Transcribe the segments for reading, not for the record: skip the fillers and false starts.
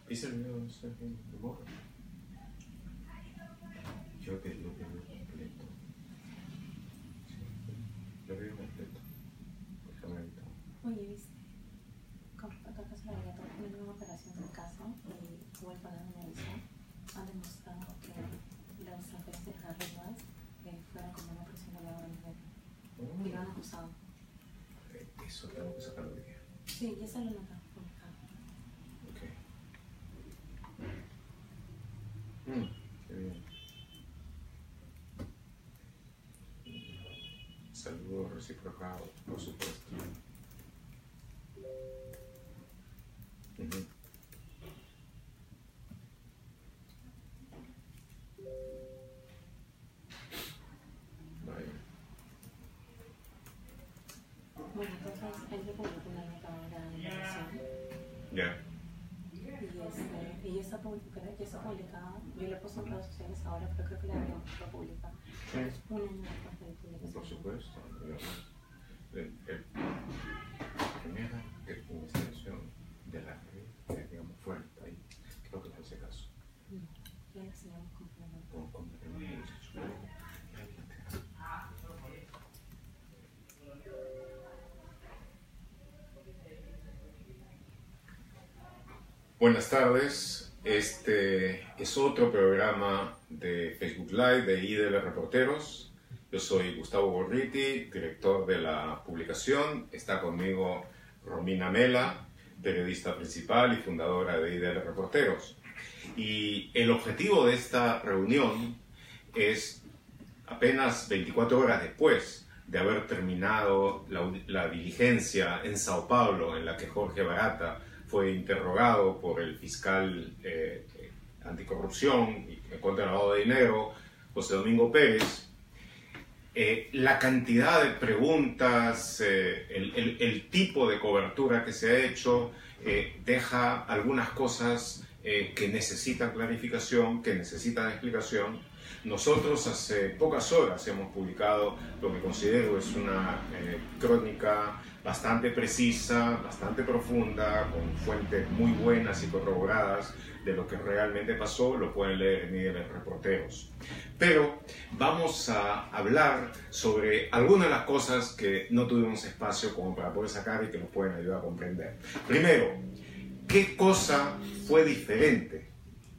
¿Viste el video de Borra? Yo lo pedí completo. Sí, lo pedí completo. Déjame ahorita. Oye, ¿viste? Con respecto al caso de la gata, tiene una operación en casa y hubo el panel de analizar. Han demostrado que las transferencias arriba fueron como una presión de la hora y lo han acusado. Eso tengo que sacarlo de aquí. Sí, ya se lo notan publicado. Ok. Qué bien. Saludos reciprocados, por supuesto. Vaya. Bueno, entonces él le publicó una nota ahora de información. Ya. Y ya está publicada. Yo le puse en redes sociales ahora, pero creo que la habíamos publicado. Sí. Un año después de la publicación. Por supuesto, digamos. La primera investigación de la red, digamos, fuerte ahí, creo que fue ese caso. No, ya la enseñamos completamente. Con la primera investigación. Buenas tardes, este es otro programa de Facebook Live de IDL Reporteros. Yo soy Gustavo Gorriti, director de la publicación. Está conmigo Romina Mela, periodista principal y fundadora de IDL Reporteros. Y el objetivo de esta reunión es, apenas 24 horas después de haber terminado la diligencia en Sao Paulo, en la que Jorge Barata fue interrogado por el fiscal anticorrupción y contra el lavado de dinero, José Domingo Pérez, la cantidad de preguntas, el tipo de cobertura que se ha hecho, deja algunas cosas que necesitan clarificación, que necesitan explicación. Nosotros hace pocas horas hemos publicado lo que considero es una crónica bastante precisa, bastante profunda, con fuentes muy buenas y corroboradas de lo que realmente pasó. Lo pueden leer en IDL Reporteros. Pero vamos a hablar sobre algunas de las cosas que no tuvimos espacio como para poder sacar y que nos pueden ayudar a comprender. Primero, ¿qué cosa fue diferente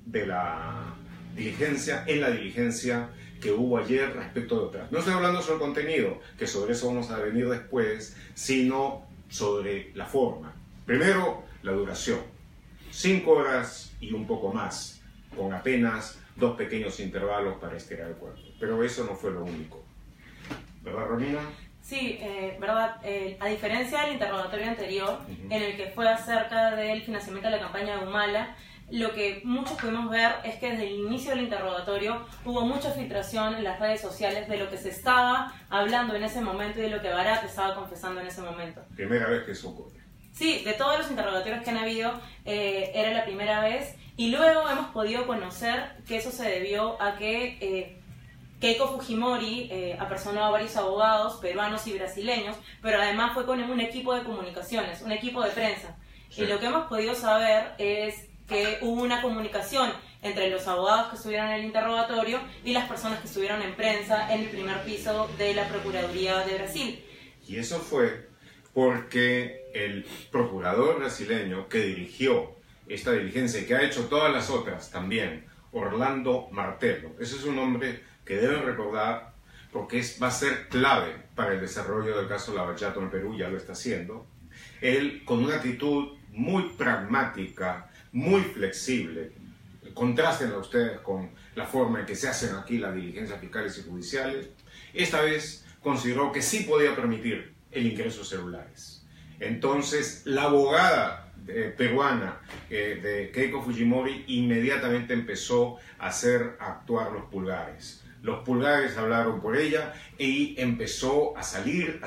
de la diligencia en la diligencia que hubo ayer respecto de otras? No estoy hablando sobre el contenido, que sobre eso vamos a venir después, sino sobre la forma. Primero, la duración. 5 horas y un poco más, con apenas 2 pequeños intervalos para estirar el cuerpo. Pero eso no fue lo único. ¿Verdad, Romina? Sí, verdad. A diferencia del interrogatorio anterior, en el que fue acerca del financiamiento de la campaña de Humala, lo que muchos pudimos ver es que desde el inicio del interrogatorio hubo mucha filtración en las redes sociales de lo que se estaba hablando en ese momento y de lo que Barat estaba confesando en ese momento. Primera vez que eso ocurre. Sí, de todos los interrogatorios que han habido, era la primera vez, y luego hemos podido conocer que eso se debió a que Keiko Fujimori apersonó a varios abogados peruanos y brasileños, pero además fue con un equipo de comunicaciones, un equipo de prensa. Sí. Y lo que hemos podido saber es que hubo una comunicación entre los abogados que estuvieron en el interrogatorio y las personas que estuvieron en prensa en el primer piso de la Procuraduría de Brasil. Y eso fue porque el procurador brasileño que dirigió esta diligencia y que ha hecho todas las otras también, Orlando Martello, ese es un hombre que deben recordar porque va a ser clave para el desarrollo del caso Lava Jato en Perú, ya lo está haciendo. Él, con una actitud muy pragmática, muy flexible, contrástenlo ustedes con la forma en que se hacen aquí las diligencias fiscales y judiciales, esta vez consideró que sí podía permitir el ingreso de celulares. Entonces, la abogada peruana de Keiko Fujimori inmediatamente empezó a hacer actuar los pulgares. Los pulgares hablaron por ella y empezó a salir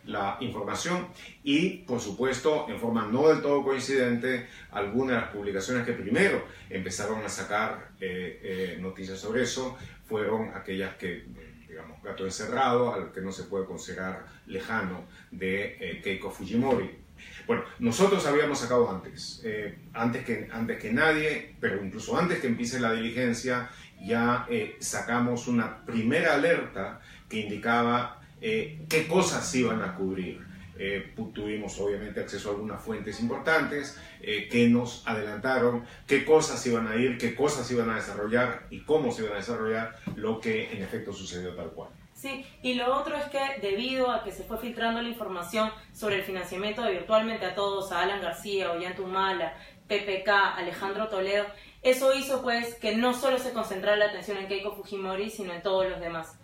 la información y, por supuesto, en forma no del todo coincidente, algunas de las publicaciones que primero empezaron a sacar noticias sobre eso fueron aquellas que, digamos, gato encerrado, al que no se puede considerar lejano de Keiko Fujimori. Bueno, nosotros habíamos sacado antes que nadie, pero incluso antes que empiece la diligencia, ya sacamos una primera alerta que indicaba qué cosas iban a cubrir. Tuvimos obviamente acceso a algunas fuentes importantes que nos adelantaron qué cosas iban a ir, qué cosas iban a desarrollar y cómo se iban a desarrollar, lo que en efecto sucedió tal cual. Sí, y lo otro es que debido a que se fue filtrando la información sobre el financiamiento de Virtualmente a Todos, a Alan García, Ollanta, PPK, Alejandro Toledo, eso hizo pues que no solo se concentrara la atención en Keiko Fujimori, sino en todos los demás.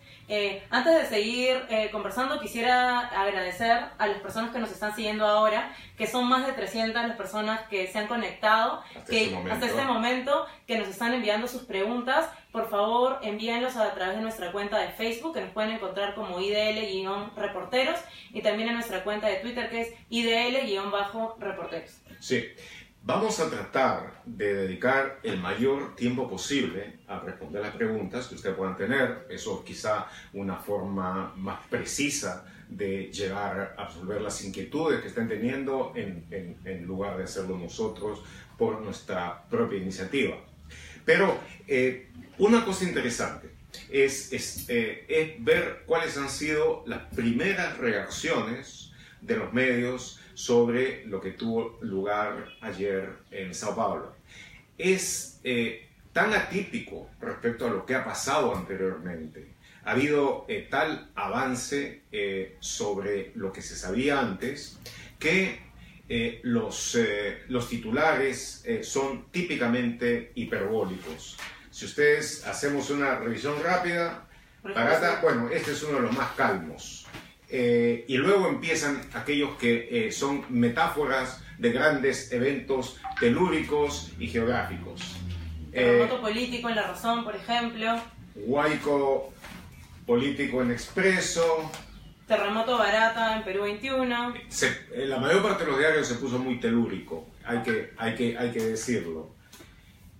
Antes de seguir conversando, quisiera agradecer a las personas que nos están siguiendo ahora, que son más de 300 las personas que se han conectado hasta este momento, que nos están enviando sus preguntas. Por favor, envíenlos a través de nuestra cuenta de Facebook, que nos pueden encontrar como IDL-reporteros, y también en nuestra cuenta de Twitter, que es IDL-reporteros. Sí. Vamos a tratar de dedicar el mayor tiempo posible a responder las preguntas que ustedes puedan tener. Eso es quizá una forma más precisa de llegar a resolver las inquietudes que estén teniendo en lugar de hacerlo nosotros por nuestra propia iniciativa. Pero una cosa interesante es ver cuáles han sido las primeras reacciones de los medios sobre lo que tuvo lugar ayer en Sao Paulo. Es tan atípico respecto a lo que ha pasado anteriormente. Ha habido tal avance sobre lo que se sabía antes que los titulares son típicamente hiperbólicos. Si ustedes hacemos una revisión rápida, bueno, este es uno de los más calmos. Y luego empiezan aquellos que son metáforas de grandes eventos telúricos y geográficos. Terremoto político en La Razón, por ejemplo. Huayco político en Expreso. Terremoto Barata en Perú 21. La mayor parte de los diarios se puso muy telúrico, hay que decirlo.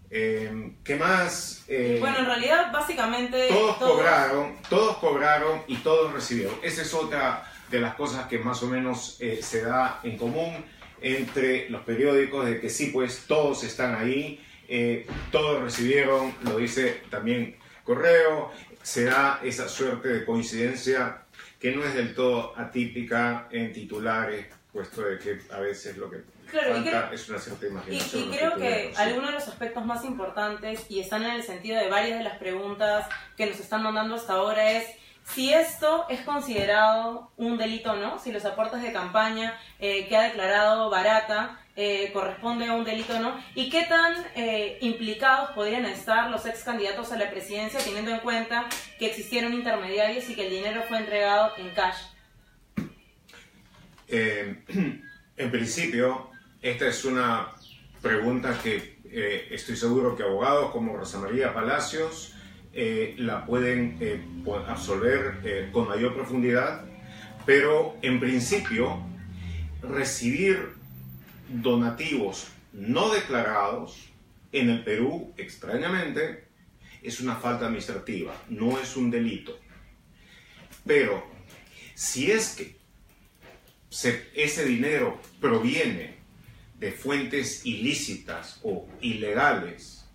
¿Qué más? Bueno, en realidad, básicamente... Todos cobraron y todos recibieron. Esa es otra de las cosas que más o menos se da en común entre los periódicos, de que sí, pues todos están ahí, todos recibieron, lo dice también Correo. Se da esa suerte de coincidencia que no es del todo atípica en titulares, puesto de que a veces lo que... Claro, es una cierta imaginación. Y creo que algunos de los aspectos más importantes, y están en el sentido de varias de las preguntas que nos están mandando hasta ahora, es si esto es considerado un delito o no, si los aportes de campaña que ha declarado Barata corresponde a un delito o no, y qué tan implicados podrían estar los ex candidatos a la presidencia, teniendo en cuenta que existieron intermediarios y que el dinero fue entregado en cash. En principio, esta es una pregunta que estoy seguro que abogados como Rosa María Palacios la pueden absolver con mayor profundidad, pero en principio recibir donativos no declarados en el Perú, extrañamente, es una falta administrativa, no es un delito. Pero si es que ese dinero proviene de fuentes ilícitas o ilegales,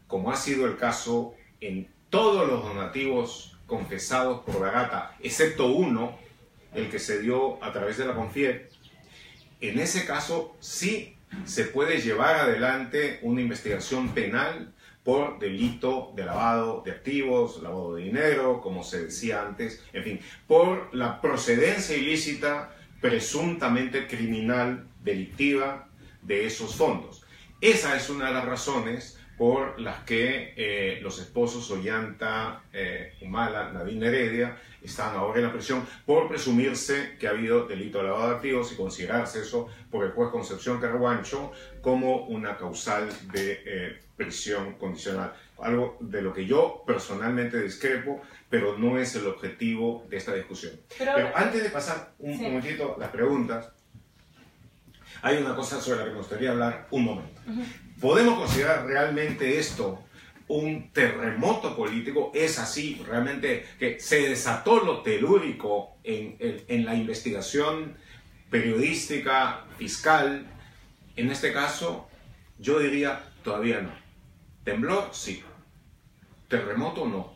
como ha sido el caso en todos los donativos confesados por Barata, excepto uno, el que se dio a través de la Confiep, en ese caso sí se puede llevar adelante una investigación penal por delito de lavado de activos, lavado de dinero, como se decía antes, en fin, por la procedencia ilícita presuntamente criminal, delictiva, de esos fondos. Esa es una de las razones por las que los esposos Ollanta, Humala, Nadine Heredia están ahora en la prisión por presumirse que ha habido delito de lavado de activos y considerarse eso por el juez Concepción Carguancho como una causal de prisión condicional. Algo de lo que yo personalmente discrepo, pero no es el objetivo de esta discusión. Pero antes de pasar un momentito las preguntas, hay una cosa sobre la que me gustaría hablar un momento. ¿Podemos considerar realmente esto un terremoto político? ¿Es así realmente que se desató lo telúrico en la investigación periodística, fiscal. En este caso, yo diría todavía no. ¿Temblor? Sí. ¿Terremoto? No.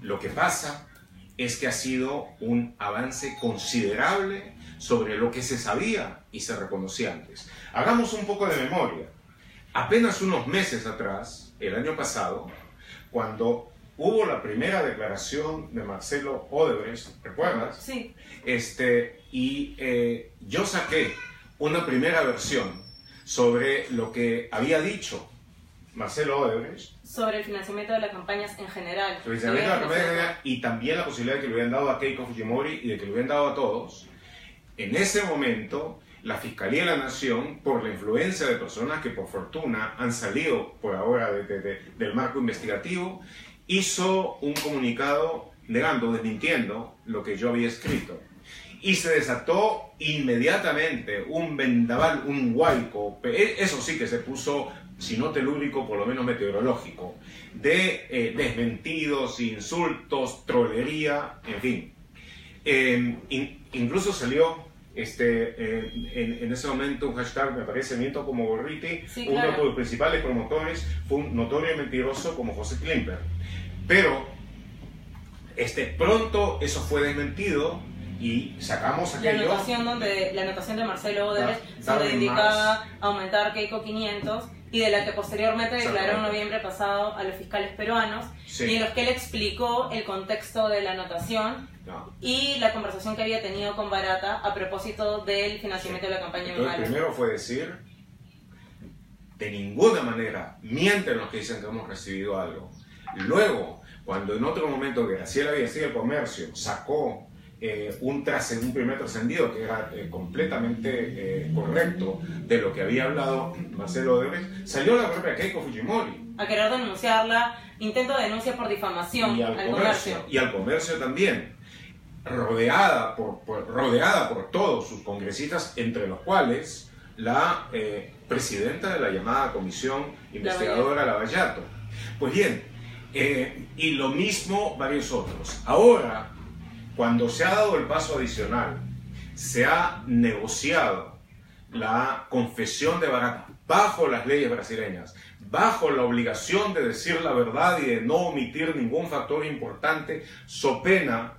Lo que pasa es que ha sido un avance considerable sobre lo que se sabía y se reconocía antes. Hagamos un poco de memoria. Apenas unos meses atrás, el año pasado, cuando hubo la primera declaración de Marcelo Odebrecht, ¿recuerdas? Sí. Yo saqué una primera versión sobre lo que había dicho Marcelo Odebrecht. Sobre el financiamiento de las campañas en general. Sobre el financiamiento de las campañas en general y también la posibilidad de que le hubieran dado a Keiko Fujimori y de que le hubieran dado a todos. En ese momento, la Fiscalía de la Nación, por la influencia de personas que por fortuna han salido por ahora del marco investigativo, hizo un comunicado negando, desmintiendo lo que yo había escrito. Y se desató inmediatamente un vendaval, un huaico, eso sí que se puso, si no telúrico, por lo menos meteorológico, de desmentidos, insultos, trolería, en fin. Incluso salió en ese momento un hashtag, me parece, miento como Gorriti, sí, uno claro. de los principales promotores fue un notorio mentiroso como José Klimper. Pero pronto eso fue desmentido y sacamos aquello. La anotación de Marcelo Odebrecht, donde indicaba aumentar Keiko 500 y de la que posteriormente declaró en noviembre pasado a los fiscales peruanos, sí. Y en los que él explicó el contexto de la anotación y la conversación que había tenido con Barata a propósito del financiamiento de la campaña en Mala. Primero fue decir, de ninguna manera mienten los que dicen que hemos recibido algo. Luego, cuando en otro momento Graciela Villasí del Comercio sacó un primer trascendido que era completamente correcto de lo que había hablado Marcelo Odebrecht, salió la propia Keiko Fujimori. A querer denunciarla, intento de denuncia por difamación al comercio. Y al comercio también, rodeada por todos sus congresistas, entre los cuales la presidenta de la llamada Comisión Investigadora Lavallato. Pues bien, y lo mismo varios otros. Ahora, cuando se ha dado el paso adicional, se ha negociado la confesión de Barata bajo las leyes brasileñas, bajo la obligación de decir la verdad y de no omitir ningún factor importante, so pena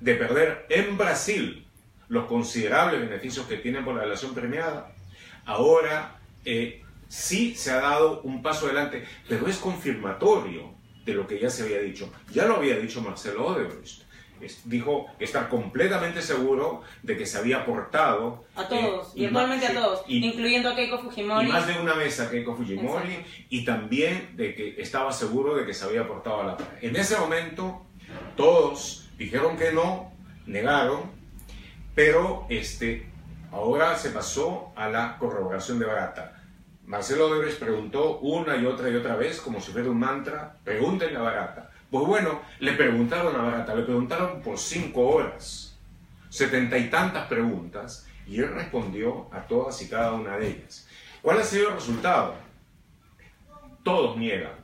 de perder en Brasil los considerables beneficios que tienen por la relación premiada. Ahora sí se ha dado un paso adelante, pero es confirmatorio de lo que ya se había dicho. Ya lo había dicho Marcelo Odebrecht. Dijo estar completamente seguro de que se había aportado a todos, virtualmente a todos, incluyendo a Keiko Fujimori. Y más de una vez a Keiko Fujimori. Exacto. Y también de que estaba seguro de que se había aportado a la paz. En ese momento todos dijeron que no, negaron, pero ahora se pasó a la corroboración de Barata. Marcelo Odebrecht preguntó una y otra vez, como si fuera un mantra, pregúntenle a Barata. Pues bueno, le preguntaron a Barata, le preguntaron por 5 horas, 70 y tantas preguntas, y él respondió a todas y cada una de ellas. ¿Cuál ha sido el resultado? Todos niegan,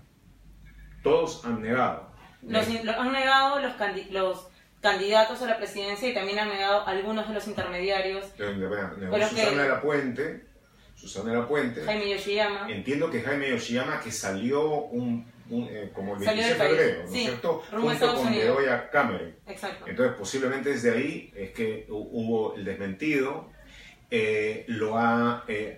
todos han negado. Han negado los candidatos a la presidencia y también han negado algunos de los intermediarios. Susana La Puente, Jaime Yoshiyama. Entiendo que Jaime Yoshiyama, que salió como el 26 de febrero, ¿no es cierto? Junto con Bedoya Cameron. Exacto. Entonces, posiblemente desde ahí es que hubo el desmentido.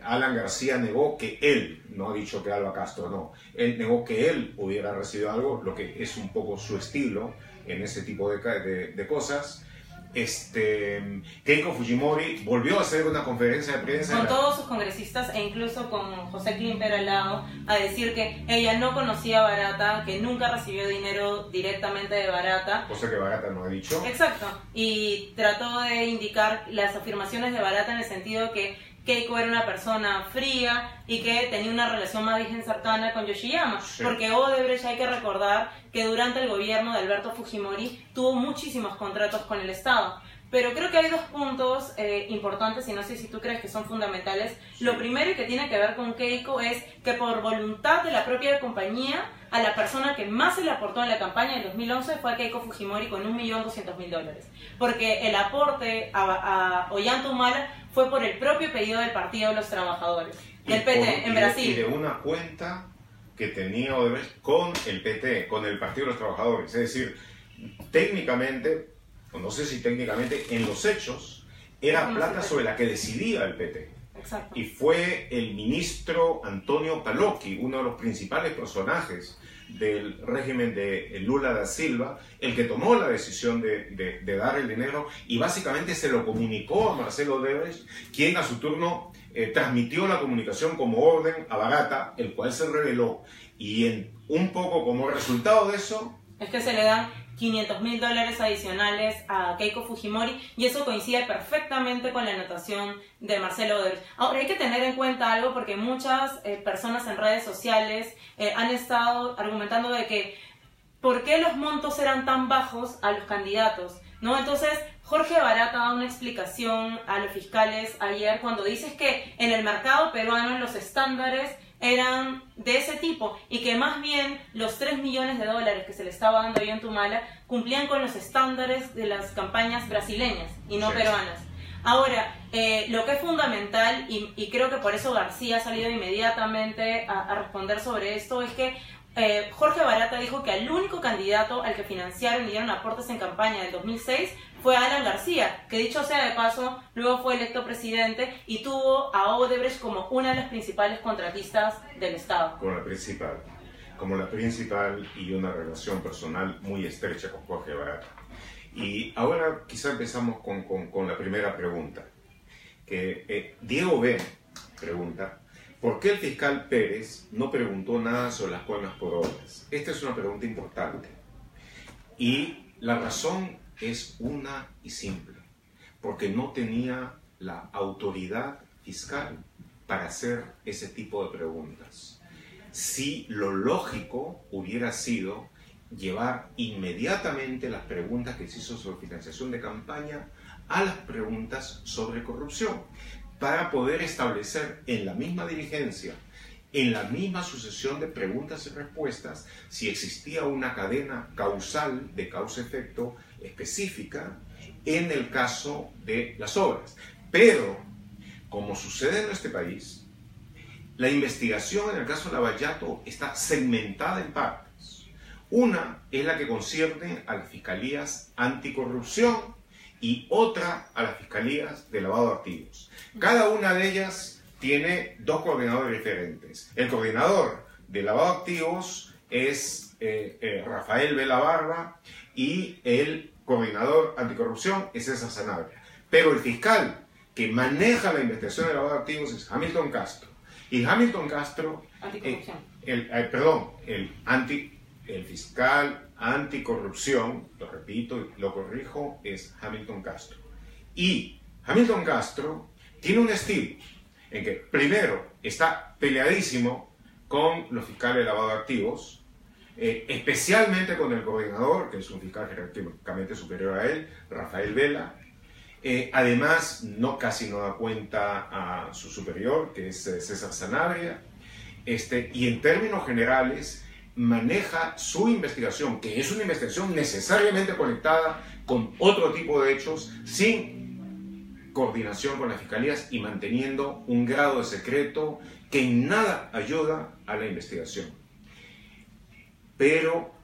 Alan García negó que él, no ha dicho que Alba Castro, no. Él negó que él hubiera recibido algo, lo que es un poco su estilo en ese tipo de cosas. Keiko Fujimori volvió a hacer una conferencia de prensa con todos sus congresistas e incluso con José Klimper al lado, a decir que ella no conocía a Barata, que nunca recibió dinero directamente de Barata, cosa que Barata no ha dicho. Exacto, y trató de indicar las afirmaciones de Barata en el sentido que Keiko era una persona fría y que tenía una relación más bien cercana con Yoshiyama, sí. Porque Odebrecht, hay que recordar que durante el gobierno de Alberto Fujimori tuvo muchísimos contratos con el Estado, pero creo que hay dos puntos importantes y no sé si tú crees que son fundamentales. Lo primero y que tiene que ver con Keiko es que por voluntad de la propia compañía, a la persona que más se le aportó en la campaña del 2011 fue a Keiko Fujimori con $1.200.000, porque el aporte a Ollanta Humala fue por el propio pedido del Partido de los Trabajadores, del PT, en Brasil. Y de una cuenta que tenía Odebrecht con el PT, con el Partido de los Trabajadores. Es decir, técnicamente, o no sé si técnicamente, en los hechos, era plata sobre la que decidía el PT. Exacto. Y fue el ministro Antonio Palocchi, uno de los principales personajes del régimen de Lula da Silva, el que tomó la decisión de dar el dinero y básicamente se lo comunicó a Marcelo Odebrecht, quien a su turno transmitió la comunicación como orden a Barata, el cual se reveló. Y un poco como resultado de eso, es que se le dan $500.000 adicionales a Keiko Fujimori y eso coincide perfectamente con la anotación de Marcelo Odebrecht. Ahora hay que tener en cuenta algo porque muchas personas en redes sociales han estado argumentando de que ¿por qué los montos eran tan bajos a los candidatos? ¿No? Entonces Jorge Barata da una explicación a los fiscales ayer cuando dice que en el mercado peruano los estándares eran de ese tipo y que más bien los $3 millones que se le estaba dando a Ollanta Humala cumplían con los estándares de las campañas brasileñas y no peruanas. Ahora, lo que es fundamental, y creo que por eso García ha salido inmediatamente a responder sobre esto, es que Jorge Barata dijo que el único candidato al que financiaron y dieron aportes en campaña del 2006 fue Alan García, que dicho sea de paso, luego fue electo presidente y tuvo a Odebrecht como una de las principales contratistas del Estado. Como la principal y una relación personal muy estrecha con Jorge Barata. Y ahora quizá empezamos con la primera pregunta, que Diego B. pregunta: ¿por qué el fiscal Pérez no preguntó nada sobre las coimas por obras? Esta es una pregunta importante. Y la razón es una y simple. Porque no tenía la autoridad fiscal para hacer ese tipo de preguntas. Si lo lógico hubiera sido llevar inmediatamente las preguntas que se hizo sobre financiación de campaña a las preguntas sobre corrupción, para poder establecer en la misma diligencia, en la misma sucesión de preguntas y respuestas, si existía una cadena causal de causa-efecto específica en el caso de las obras. Pero, como sucede en este país, la investigación en el caso de Lavallato está segmentada en partes. Una es la que concierne a las fiscalías anticorrupción y otra a las fiscalías de lavado de activos. Cada una de ellas tiene dos coordinadores diferentes. El coordinador de lavado de activos es Rafael Vela Barba y el coordinador anticorrupción es César Sanabria. Pero el fiscal que maneja la investigación de lavado de activos es Hamilton Castro. Y Hamilton Castro, el fiscal anticorrupción, lo repito y lo corrijo, es Hamilton Castro. Y Hamilton Castro tiene un estilo en que primero está peleadísimo con los fiscales de lavado de activos, especialmente con el coordinador, que es un fiscal jerárquicamente superior a él, Rafael Vela. Además, casi no da cuenta a su superior, que es César Sanabria. Y en términos generales, maneja su investigación, que es una investigación necesariamente conectada con otro tipo de hechos, sin coordinación con las fiscalías y manteniendo un grado de secreto que en nada ayuda a la investigación. Pero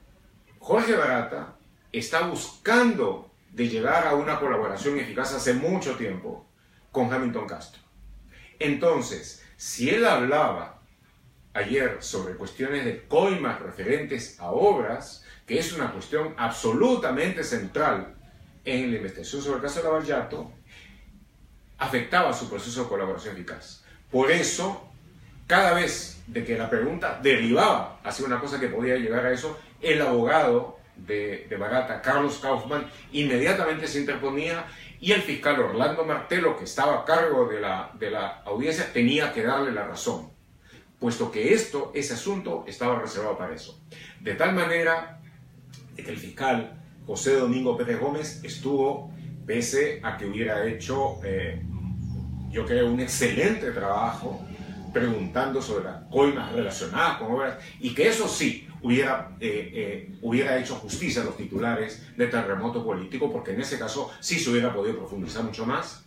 Jorge Barata está buscando de llegar a una colaboración eficaz hace mucho tiempo con Hamilton Castro. Entonces, si él hablaba ayer sobre cuestiones de coimas referentes a obras, que es una cuestión absolutamente central en la investigación sobre el caso de Lavallato, afectaba su proceso de colaboración eficaz. Por eso, cada vez de que la pregunta derivaba hacia una cosa que podía llegar a eso, el abogado de Barata, Carlos Kaufmann, inmediatamente se interponía y el fiscal Orlando Martelo, que estaba a cargo de la audiencia, tenía que darle la razón, puesto que ese asunto estaba reservado para eso. De tal manera que el fiscal José Domingo Pérez Gómez estuvo pese a que hubiera hecho, yo creo, un excelente trabajo preguntando sobre las coimas relacionadas con obras, y que eso sí hubiera hecho justicia a los titulares de terremoto político, porque en ese caso sí se hubiera podido profundizar mucho más.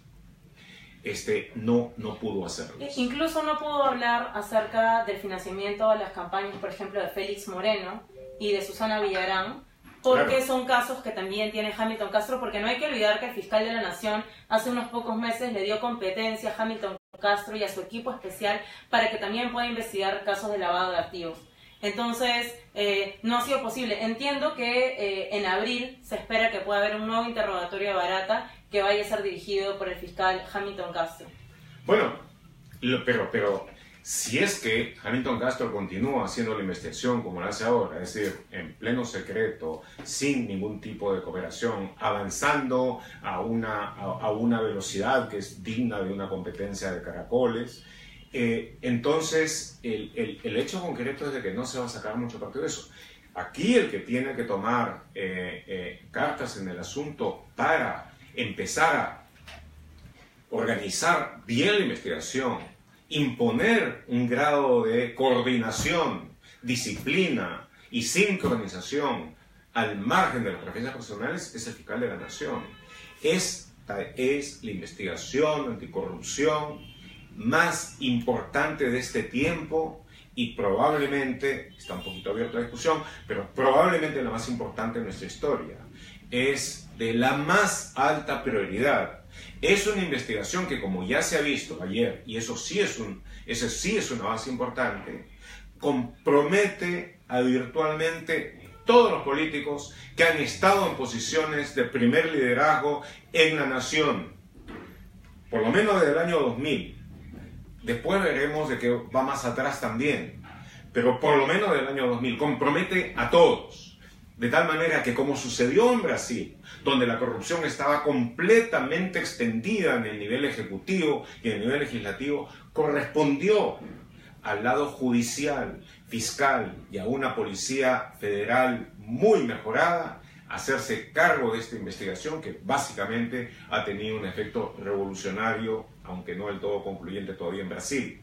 No pudo hacerlo. Incluso no pudo hablar acerca del financiamiento a las campañas, por ejemplo, de Félix Moreno y de Susana Villarán, porque claro, son casos que también tiene Hamilton Castro, porque no hay que olvidar que el fiscal de la Nación hace unos pocos meses le dio competencia a Hamilton Castro y a su equipo especial para que también pueda investigar casos de lavado de activos. Entonces, no ha sido posible. Entiendo que en abril se espera que pueda haber un nuevo interrogatorio de Barata que vaya a ser dirigido por el fiscal Hamilton Castro. Bueno, pero si es que Hamilton Castro continúa haciendo la investigación como lo hace ahora, es decir, en pleno secreto, sin ningún tipo de cooperación, avanzando a una velocidad que es digna de una competencia de caracoles, entonces el hecho concreto es de que no se va a sacar mucho partido de eso. Aquí el que tiene que tomar cartas en el asunto para empezar a organizar bien la investigación, imponer un grado de coordinación, disciplina y sincronización al margen de las preferencias personales, es el fiscal de la Nación. Esta es la investigación anticorrupción más importante de este tiempo y probablemente, está un poquito abierta la discusión, pero probablemente la más importante en nuestra historia. Es de la más alta prioridad. Es una investigación que, como ya se ha visto ayer, y eso sí es un avance importante, compromete a virtualmente todos los políticos que han estado en posiciones de primer liderazgo en la nación, por lo menos desde el año 2000. Después veremos de que va más atrás también, pero por lo menos del año 2000, compromete a todos. De tal manera que, como sucedió en Brasil, donde la corrupción estaba completamente extendida en el nivel ejecutivo y en el nivel legislativo, correspondió al lado judicial, fiscal y a una policía federal muy mejorada hacerse cargo de esta investigación que básicamente ha tenido un efecto revolucionario, aunque no del todo concluyente todavía en Brasil.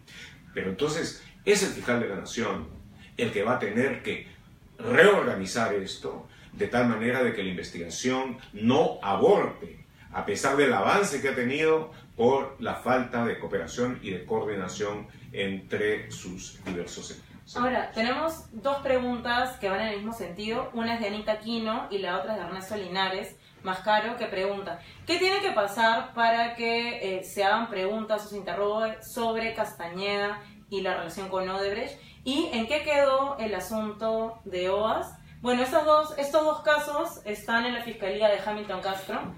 Pero entonces es el fiscal de la Nación el que va a tener que reorganizar esto de tal manera de que la investigación no aborte, a pesar del avance que ha tenido por la falta de cooperación y de coordinación entre sus diversos sectores. Ahora, tenemos dos preguntas que van en el mismo sentido. Una es de Anita Aquino y la otra es de Ernesto Linares Mascaro, que pregunta: ¿qué tiene que pasar para que se hagan preguntas o se interrogue sobre Castañeda y la relación con Odebrecht? ¿Y en qué quedó el asunto de OAS? Bueno, estos dos casos están en la Fiscalía de Hamilton Castro.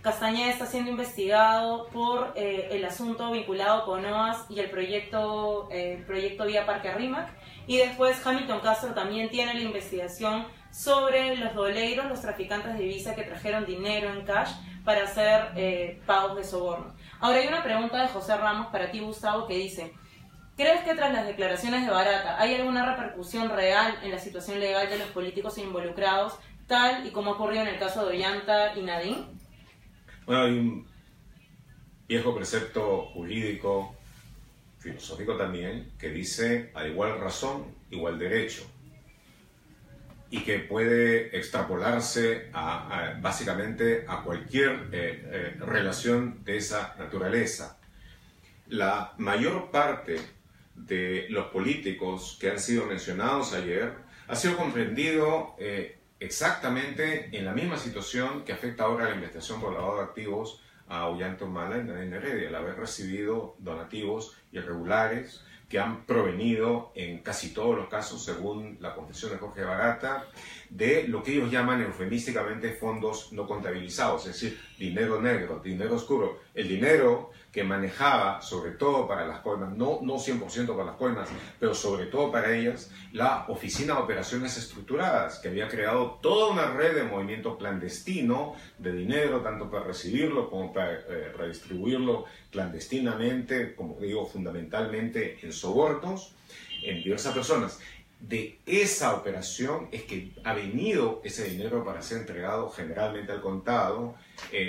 Castañeda está siendo investigado por el asunto vinculado con OAS y el proyecto Vía Parque Rímac. Y después Hamilton Castro también tiene la investigación sobre los doleiros, los traficantes de divisa que trajeron dinero en cash para hacer pagos de soborno. Ahora hay una pregunta de José Ramos para ti, Gustavo, que dice: ¿crees que tras las declaraciones de Barata hay alguna repercusión real en la situación legal de los políticos involucrados, tal y como ocurrió en el caso de Ollanta y Nadine? Bueno, hay un viejo precepto jurídico, filosófico también, que dice: a igual razón, igual derecho, y que puede extrapolarse básicamente a cualquier relación de esa naturaleza. La mayor parte de los políticos que han sido mencionados ayer ha sido comprendido exactamente en la misma situación que afecta ahora a la investigación por lavado de activos a Ollanta Humala y Nadine Heredia, al haber recibido donativos irregulares que han provenido en casi todos los casos, según la confesión de Jorge Barata, de lo que ellos llaman eufemísticamente fondos no contabilizados, es decir, dinero negro, dinero oscuro, el dinero que manejaba sobre todo para las coimas, no 100% para las coimas, pero sobre todo para ellas, la Oficina de Operaciones Estructuradas, que había creado toda una red de movimiento clandestino de dinero, tanto para recibirlo como para redistribuirlo clandestinamente, como digo, fundamentalmente en sobornos, en diversas personas. de esa operación es que ha venido ese dinero para ser entregado generalmente al contado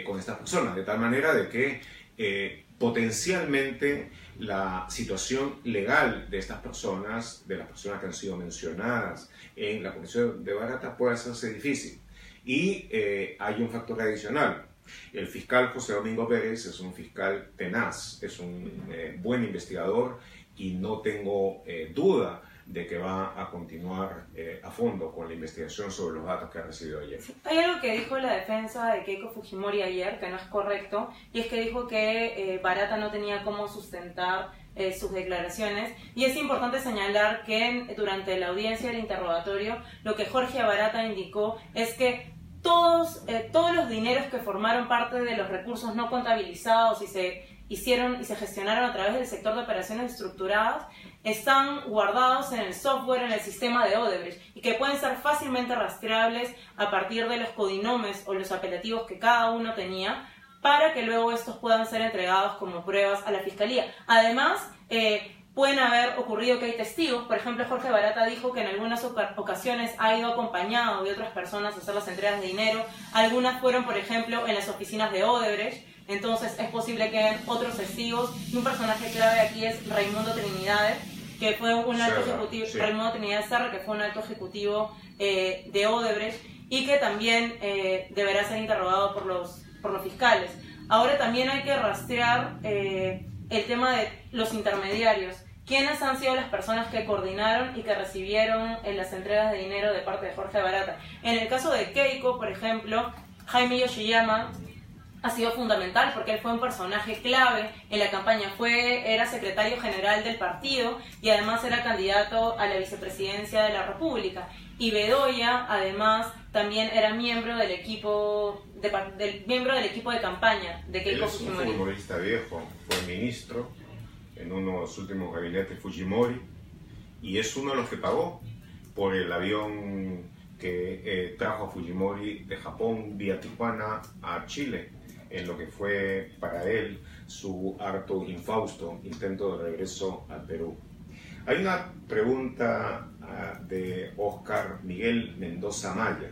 con estas personas, de tal manera de que potencialmente la situación legal de estas personas, de las personas que han sido mencionadas en la Comisión de Barata, puede hacerse difícil. Y hay un factor adicional. El fiscal José Domingo Pérez es un fiscal tenaz, es un buen investigador y no tengo duda de que va a continuar a fondo con la investigación sobre los datos que ha recibido ayer. Hay algo que dijo la defensa de Keiko Fujimori ayer que no es correcto, y es que dijo que Barata no tenía cómo sustentar sus declaraciones, y es importante señalar que durante la audiencia del interrogatorio lo que Jorge Barata indicó es que todos los dineros que formaron parte de los recursos no contabilizados y se hicieron y se gestionaron a través del sector de operaciones estructuradas están guardados en el software, en el sistema de Odebrecht, y que pueden ser fácilmente rastreables a partir de los codinomes o los apelativos que cada uno tenía, para que luego estos puedan ser entregados como pruebas a la Fiscalía. Además, pueden haber ocurrido que hay testigos. Por ejemplo, Jorge Barata dijo que en algunas ocasiones ha ido acompañado de otras personas a hacer las entregas de dinero. Algunas fueron, por ejemplo, en las oficinas de Odebrecht. Entonces es posible que hayan otros testigos. Y un personaje clave aquí es Raimundo Trinidad, que fue un alto ejecutivo, sí. Raimundo Trinidad Serra, que fue un alto ejecutivo de Odebrecht, y que también deberá ser interrogado por los fiscales. Ahora también hay que rastrear el tema de los intermediarios. ¿Quiénes han sido las personas que coordinaron y que recibieron las entregas de dinero de parte de Jorge Barata? En el caso de Keiko, por ejemplo, Jaime Yoshiyama ha sido fundamental porque él fue un personaje clave en la campaña. Era secretario general del partido y además era candidato a la vicepresidencia de la República. Y Bedoya, además, también era miembro del equipo de campaña de Keiko Fujimori. Él es un futbolista viejo, fue ministro en uno de los últimos gabinetes Fujimori y es uno de los que pagó por el avión que trajo a Fujimori de Japón vía Tijuana a Chile, en lo que fue para él su harto infausto intento de regreso al Perú. Hay una pregunta de Oscar Miguel Mendoza Maya,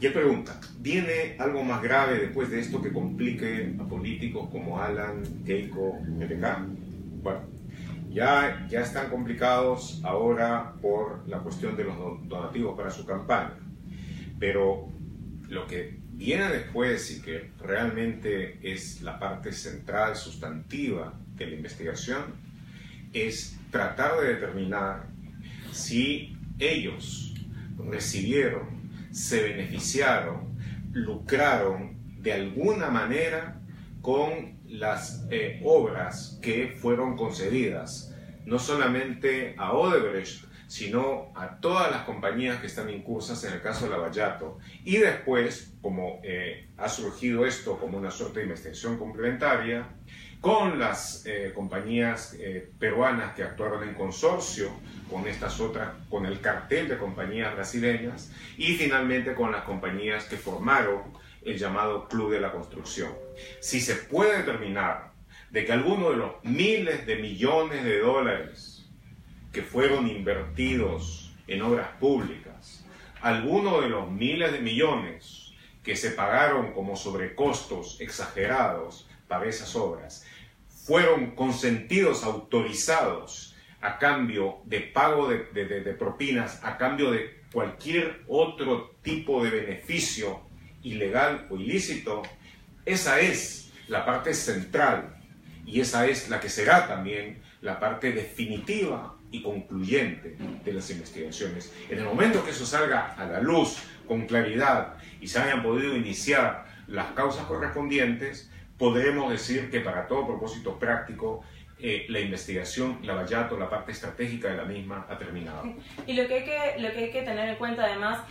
y él pregunta: ¿viene algo más grave después de esto que complique a políticos como Alan, Keiko, PPK? Bueno, ya están complicados ahora por la cuestión de los donativos para su campaña, pero lo que viene después y que realmente es la parte central, sustantiva de la investigación, es tratar de determinar si ellos recibieron, se beneficiaron, lucraron de alguna manera con las obras que fueron concedidas, no solamente a Odebrecht, sino a todas las compañías que están incursas en el caso de Lavallato. Y después, como ha surgido esto como una suerte de investigación complementaria, con las compañías peruanas que actuaron en consorcio con estas otras, con el cartel de compañías brasileñas, y finalmente con las compañías que formaron el llamado Club de la Construcción. Si se puede determinar de que alguno de los miles de millones de dólares que fueron invertidos en obras públicas, alguno de los miles de millones que se pagaron como sobrecostos exagerados para esas obras, fueron consentidos, autorizados a cambio de pago de propinas, a cambio de cualquier otro tipo de beneficio ilegal o ilícito, esa es la parte central y esa es la que será también la parte definitiva y concluyente de las investigaciones. En el momento que eso salga a la luz con claridad y se hayan podido iniciar las causas correspondientes, podremos decir que para todo propósito práctico la investigación, Lavallato, la parte estratégica de la misma, ha terminado. Y lo que hay que tener en cuenta además,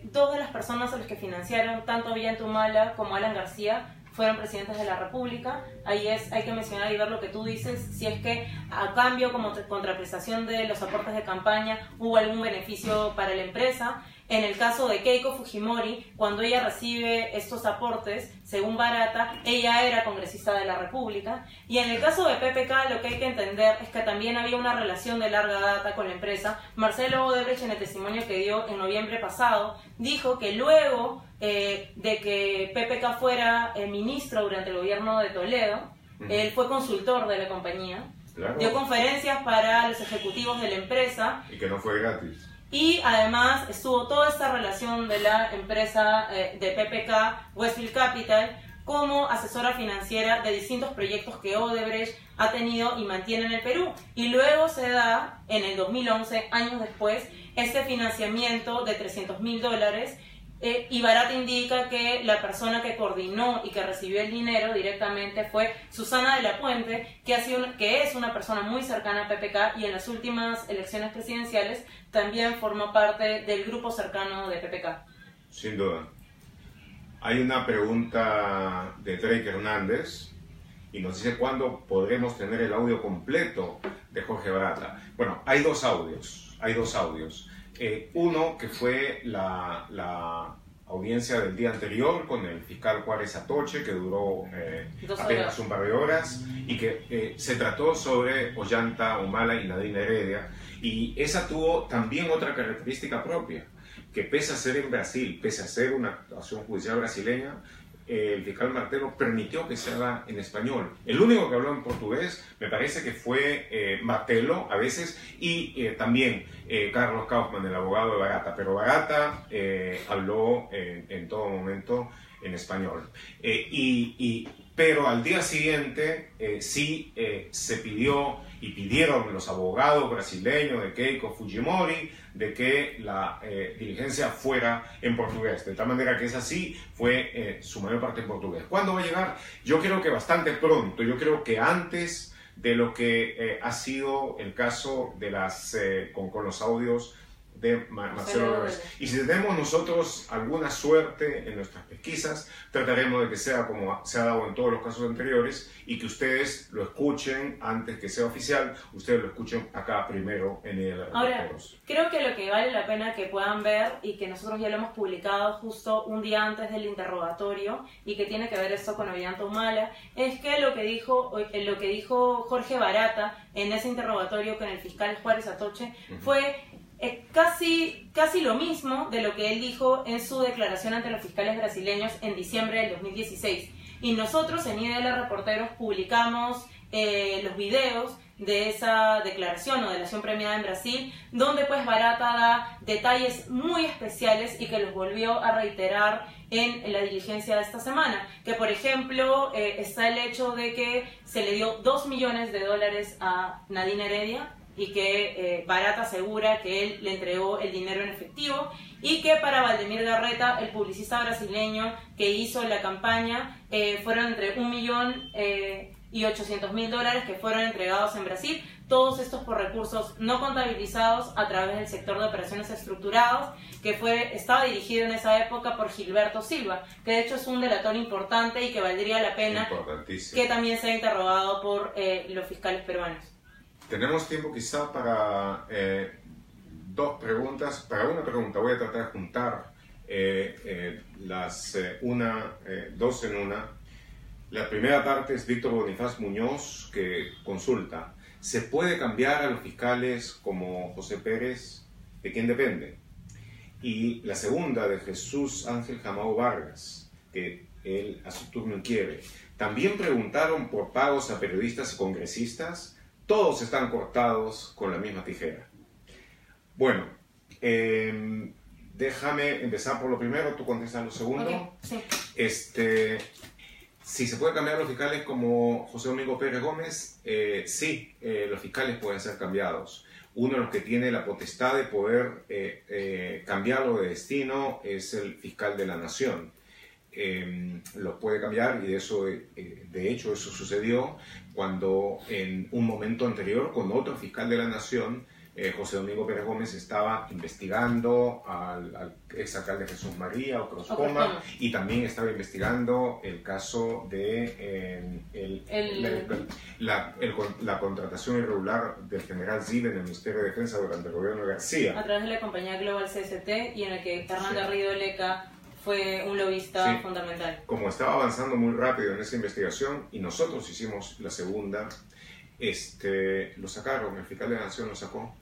dos de las personas a las que financiaron, tanto Ollanta como Alan García, fueron presidentes de la República. Ahí hay que mencionar y ver lo que tú dices, si es que a cambio, como contraprestación de los aportes de campaña, hubo algún beneficio para la empresa. En el caso de Keiko Fujimori, cuando ella recibe estos aportes, según Barata, ella era congresista de la República. Y en el caso de PPK, lo que hay que entender es que también había una relación de larga data con la empresa. Marcelo Odebrecht, en el testimonio que dio en noviembre pasado, dijo que luego de que PPK fuera ministro durante el gobierno de Toledo, él fue consultor de la compañía. Claro. Dio conferencias para los ejecutivos de la empresa. Y que no fue gratis. Y además estuvo toda esta relación de la empresa de PPK, Westfield Capital, como asesora financiera de distintos proyectos que Odebrecht ha tenido y mantiene en el Perú. Y luego se da, en el 2011, años después, este financiamiento de $300.000, y Barata indica que la persona que coordinó y que recibió el dinero directamente fue Susana de la Puente, que es una persona muy cercana a PPK y en las últimas elecciones presidenciales también formó parte del grupo cercano de PPK. Sin duda. Hay una pregunta de Drake Hernández y nos dice cuándo podremos tener el audio completo de Jorge Barata. Bueno, hay dos audios. Uno que fue la audiencia del día anterior con el fiscal Juárez Atoche, que duró apenas un par de horas, y que se trató sobre Ollanta Humala y Nadine Heredia. Y esa tuvo también otra característica propia, que pese a ser en Brasil, pese a ser una actuación judicial brasileña, el fiscal Martelo permitió que se haga en español. El único que habló en portugués me parece que fue Martelo a veces, y también Carlos Kaufmann, el abogado de Barata, pero Barata habló en todo momento en español. Pero al día siguiente sí se pidió y pidieron los abogados brasileños de Keiko Fujimori de que la diligencia fuera en portugués, de tal manera que esa sí fue su mayor parte en portugués. ¿Cuándo va a llegar? Yo creo que bastante pronto, yo creo que antes de lo que ha sido el caso de con los audios de Marcelo Odebrecht. Y si tenemos nosotros alguna suerte en nuestras pesquisas, trataremos de que sea como se ha dado en todos los casos anteriores y que ustedes lo escuchen antes que sea oficial, ustedes lo escuchen acá primero en el Ahora, creo que lo que vale la pena que puedan ver y que nosotros ya lo hemos publicado justo un día antes del interrogatorio y que tiene que ver esto con Ollanta Humala, es que lo que dijo Jorge Barata en ese interrogatorio con el fiscal Juárez Atoche fue casi lo mismo de lo que él dijo en su declaración ante los fiscales brasileños en diciembre del 2016. Y nosotros en IDL Reporteros publicamos los videos de esa declaración o delación premiada en Brasil, donde pues Barata da detalles muy especiales y que los volvió a reiterar en la diligencia de esta semana. Que por ejemplo está el hecho de que se le dio $2 millones a Nadine Heredia, y que Barata asegura que él le entregó el dinero en efectivo, y que para Valdemir Garreta, el publicista brasileño que hizo la campaña, fueron entre $1.800.000 que fueron entregados en Brasil, todos estos por recursos no contabilizados a través del sector de operaciones estructurados, que estaba dirigido en esa época por Gilberto Silva, que de hecho es un delator importante y que valdría la pena que también sea interrogado por los fiscales peruanos. Tenemos tiempo quizá para dos preguntas. Para una pregunta voy a tratar de juntar dos en una. La primera parte es Víctor Bonifaz Muñoz, que consulta: ¿se puede cambiar a los fiscales como José Pérez? ¿De quién depende? Y la segunda de Jesús Ángel Jamao Vargas, que él a su turno inquiere. También preguntaron por pagos a periodistas y congresistas. Todos están cortados con la misma tijera. Bueno, déjame empezar por lo primero, tú contestas lo segundo. Okay, sí. Si se puede cambiar a los fiscales como José Domingo Pérez Gómez, sí, los fiscales pueden ser cambiados. Uno de los que tiene la potestad de poder cambiarlo de destino es el fiscal de la Nación. Los puede cambiar, y de hecho eso sucedió cuando en un momento anterior con otro fiscal de la Nación José Domingo Pérez Gómez estaba investigando al exalcalde Jesús María Ocroscoma y también estaba investigando el caso de la contratación irregular del general Zil en el Ministerio de Defensa durante el gobierno de García. A través de la compañía Global CST, y en el que Hernán Garrido Leca fue un lobista fundamental. Como estaba avanzando muy rápido en esa investigación y nosotros hicimos la segunda, lo sacaron, el fiscal de la Nación lo sacó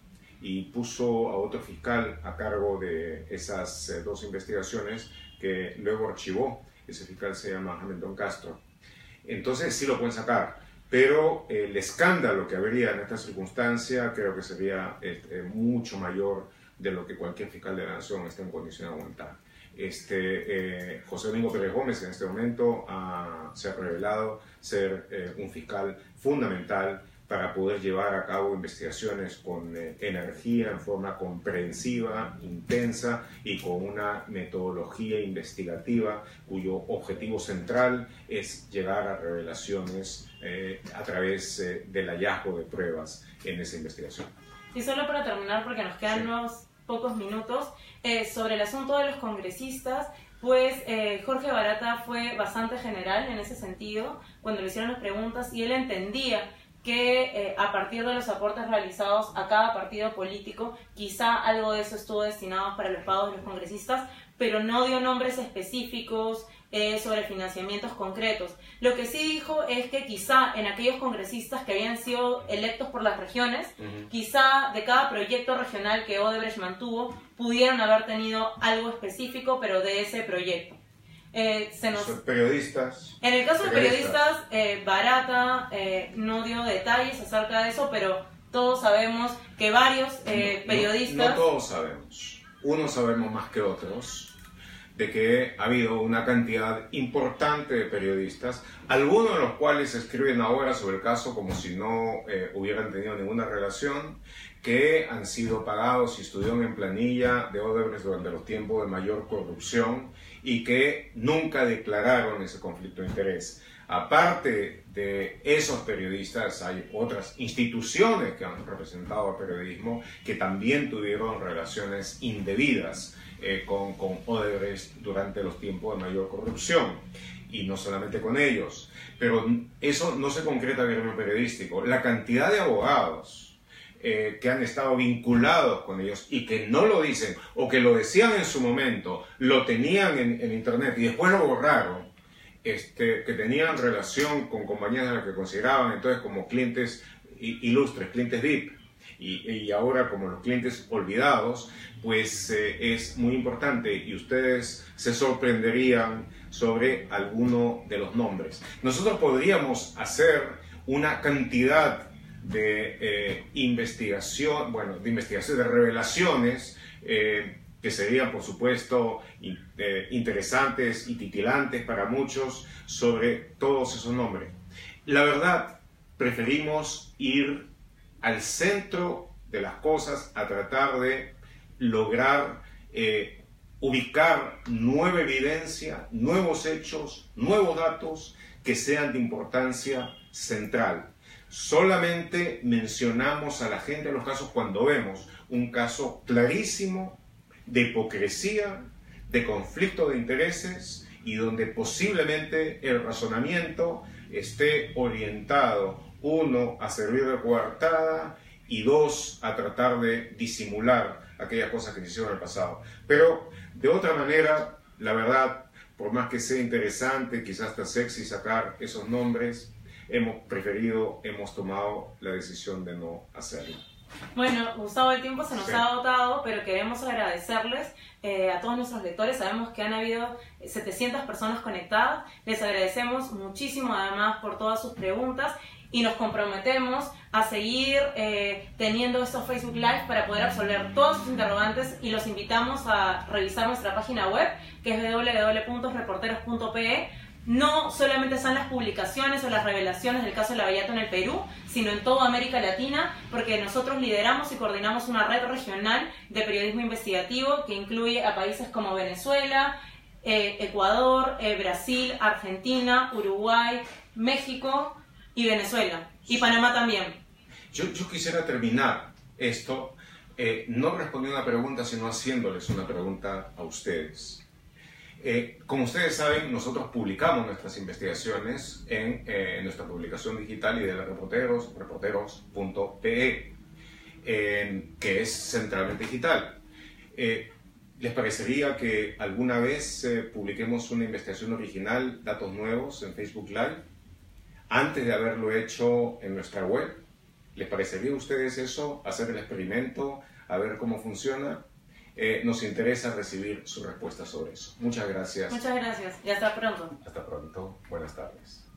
y puso a otro fiscal a cargo de esas dos investigaciones que luego archivó. Ese fiscal se llama Hamilton Castro. Entonces sí lo pueden sacar, pero el escándalo que habría en esta circunstancia creo que sería mucho mayor de lo que cualquier fiscal de la Nación esté en condición de aguantar. José Domingo Pérez Gómez en este momento se ha revelado ser un fiscal fundamental para poder llevar a cabo investigaciones con energía, en forma comprensiva, intensa y con una metodología investigativa cuyo objetivo central es llegar a revelaciones a través del hallazgo de pruebas en esa investigación. Y solo para terminar, porque nos quedan unos pocos minutos, sobre el asunto de los congresistas, pues Jorge Barata fue bastante general en ese sentido cuando le hicieron las preguntas, y él entendía que a partir de los aportes realizados a cada partido político, quizá algo de eso estuvo destinado para los pagos de los congresistas, pero no dio nombres específicos sobre financiamientos concretos. Lo que sí dijo es que quizá en aquellos congresistas que habían sido electos por las regiones, quizá de cada proyecto regional que Odebrecht mantuvo, pudieron haber tenido algo específico, pero de ese proyecto. Periodistas. En el caso de periodistas, Barata no dio detalles acerca de eso, pero todos sabemos que varios periodistas... No todos sabemos. Unos sabemos más que otros de que ha habido una cantidad importante de periodistas, algunos de los cuales escriben ahora sobre el caso como si no hubieran tenido ninguna relación, que han sido pagados y estudiaron en planilla de Odebrecht durante los tiempos de mayor corrupción y que nunca declararon ese conflicto de interés. Aparte de esos periodistas, hay otras instituciones que han representado al periodismo que también tuvieron relaciones indebidas con Odebrecht durante los tiempos de mayor corrupción. Y no solamente con ellos. Pero eso no se concreta en el gremio periodístico. La cantidad de abogados que han estado vinculados con ellos y que no lo dicen, o que lo decían en su momento, lo tenían en internet y después lo borraron, que tenían relación con compañías a las que consideraban entonces como clientes ilustres, clientes VIP, y ahora como los clientes olvidados, pues es muy importante y ustedes se sorprenderían sobre alguno de los nombres. Nosotros podríamos hacer una cantidad de investigación, de revelaciones que serían, por supuesto, interesantes y titilantes para muchos sobre todos esos nombres. La verdad, preferimos ir al centro de las cosas, a tratar de lograr ubicar nueva evidencia, nuevos hechos, nuevos datos que sean de importancia central. Solamente mencionamos a la gente en los casos cuando vemos un caso clarísimo de hipocresía, de conflicto de intereses y donde posiblemente el razonamiento esté orientado, uno, a servir de coartada y dos, a tratar de disimular aquellas cosas que se hicieron en el pasado. Pero de otra manera, la verdad, por más que sea interesante, quizás hasta sexy sacar esos nombres, hemos tomado la decisión de no hacerlo. Bueno, Gustavo, el tiempo se nos ha agotado, pero queremos agradecerles a todos nuestros lectores. Sabemos que han habido 700 personas conectadas. Les agradecemos muchísimo además por todas sus preguntas y nos comprometemos a seguir teniendo estos Facebook Live para poder absolver todos sus interrogantes, y los invitamos a revisar nuestra página web, que es www.reporteros.pe. No solamente están las publicaciones o las revelaciones del caso de Lavallato en el Perú, sino en toda América Latina, porque nosotros lideramos y coordinamos una red regional de periodismo investigativo que incluye a países como Venezuela, Ecuador, Brasil, Argentina, Uruguay, México y Venezuela, y Panamá también. Yo quisiera terminar esto no respondiendo a una pregunta, sino haciéndoles una pregunta a ustedes. Como ustedes saben, nosotros publicamos nuestras investigaciones en nuestra publicación digital Ideales Reporteros, reporteros.pe, que es centralmente digital. ¿Les parecería que alguna vez publiquemos una investigación original, datos nuevos, en Facebook Live, antes de haberlo hecho en nuestra web? ¿Les parecería a ustedes eso, hacer el experimento, a ver cómo funciona? Nos interesa recibir su respuesta sobre eso. Muchas gracias. Muchas gracias y hasta pronto. Hasta pronto. Buenas tardes.